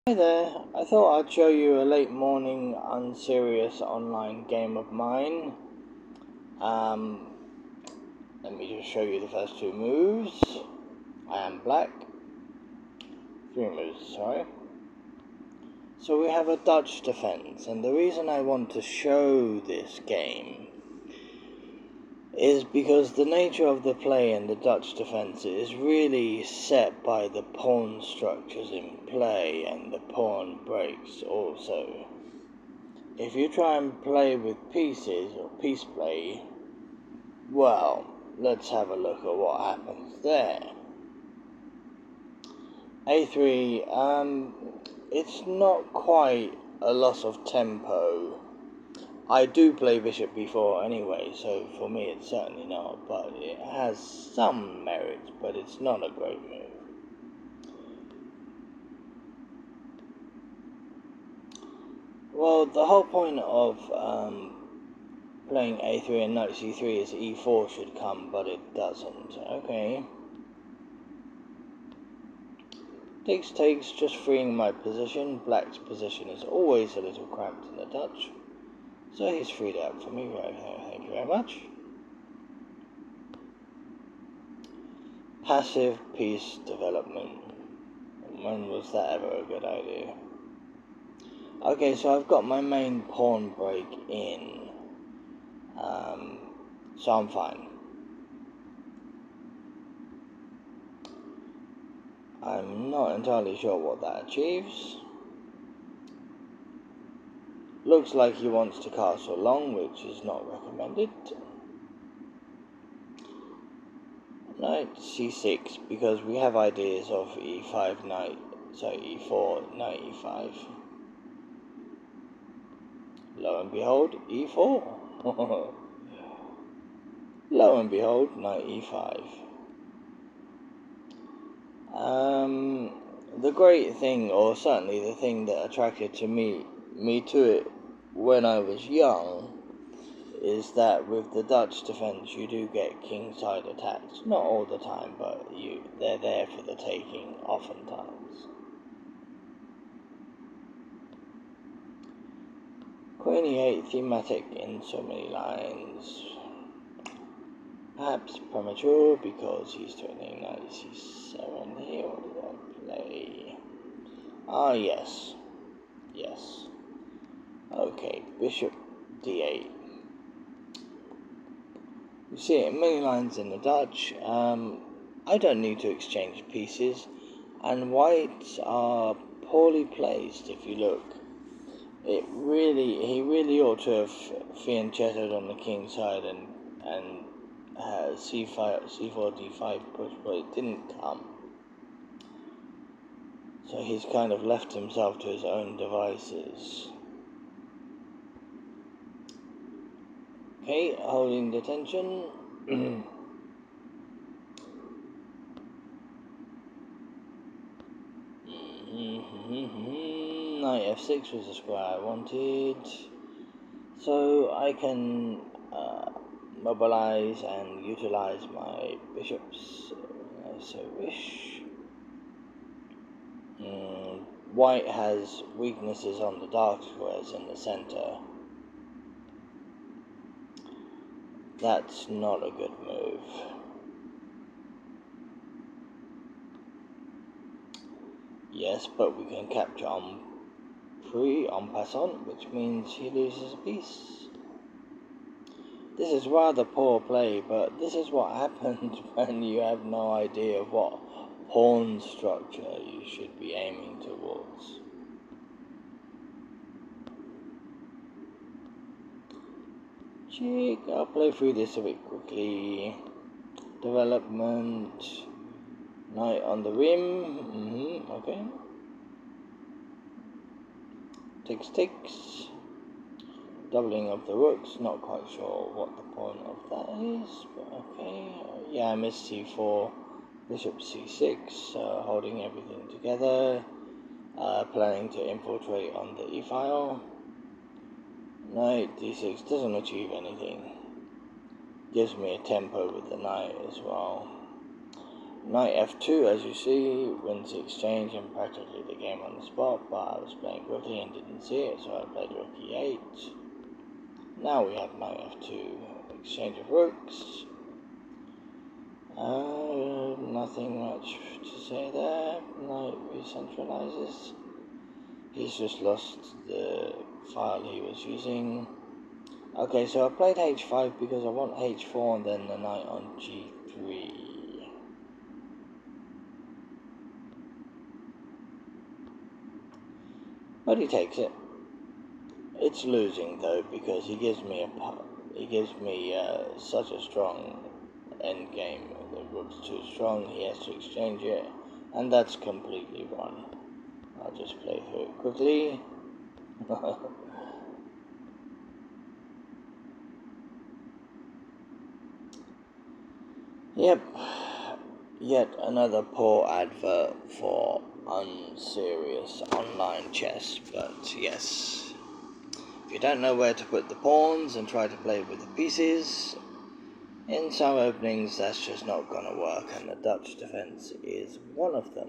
Hi there, I thought I'd show you a late morning unserious online game of mine. Let me just show you the first two moves. I am black. Three moves, sorry. So we have a Dutch defense, and the reason I want to show this game is because the nature of the play in the Dutch defense is really set by the pawn structures in play and the pawn breaks also. If you try and play with pieces or piece play, well, let's have a look at what happens there. A3, it's not quite a loss of tempo. I do play bishop b4 anyway, so for me it's certainly not, but it has some merit, but it's not a great move. Well, the whole point of playing a3 and knight c3 is e4 should come, but it doesn't. Okay. Takes, just freeing my position. Black's position is always a little cramped in the Dutch, so he's freed up for me right there. Thank you very much. Passive piece development. When was that ever a good idea? Okay, so I've got my main pawn break in, so I'm fine. I'm not entirely sure what that achieves. Looks like he wants to castle long, which is not recommended. Knight c6, because we have ideas of e5 knight, so e4, knight e5. Lo and behold, e4. Lo and behold, knight e5. The great thing, or certainly the thing that attracted to me to it when I was young, is that with the Dutch defense you do get kingside attacks. Not all the time, but they're there for the taking oftentimes. Queen e8 thematic in so many lines. Perhaps premature because he's threatening knight c7 here. What did I play? Ah, yes. Yes. Okay, bishop d8. You see it in many lines in the Dutch. I don't need to exchange pieces, and whites are poorly placed if you look. He really ought to have fianchetted on the king side and c4 d5 push, but it didn't come. So he's kind of left himself to his own devices. Okay, holding the tension. Knight f6 was the square I wanted, so I can mobilize and utilize my bishops as I so wish. White has weaknesses on the dark squares in the center. That's not a good move. Yes, but we can capture en passant, which means he loses a piece. This is rather poor play, but this is what happens when you have no idea of what pawn structure you should be aiming towards. Check, I'll play through this a bit quickly. Development, knight on the rim, okay. Takes. Doubling of the rooks, not quite sure what the point of that is, but okay. Yeah, I missed c4, bishop c6, holding everything together, planning to infiltrate on the e-file. Knight d6 doesn't achieve anything, gives me a tempo with the knight as well. Knight f2, as you see, wins the exchange and practically the game on the spot, but I was playing quickly and didn't see it, so I played rook e8. Now we have knight f2, exchange of rooks. Nothing much to say there. Knight recentralizes. He's just lost the file he was using. Okay, so I played h5 because I want h4 and then the knight on g3. But he takes it. It's losing though because he gives me such a strong end game. The rook's too strong. He has to exchange it, and that's completely wrong. I'll just play through it quickly. Yep, yet another poor advert for unserious online chess, but yes. If you don't know where to put the pawns and try to play with the pieces, in some openings that's just not gonna work, and the Dutch defense is one of them.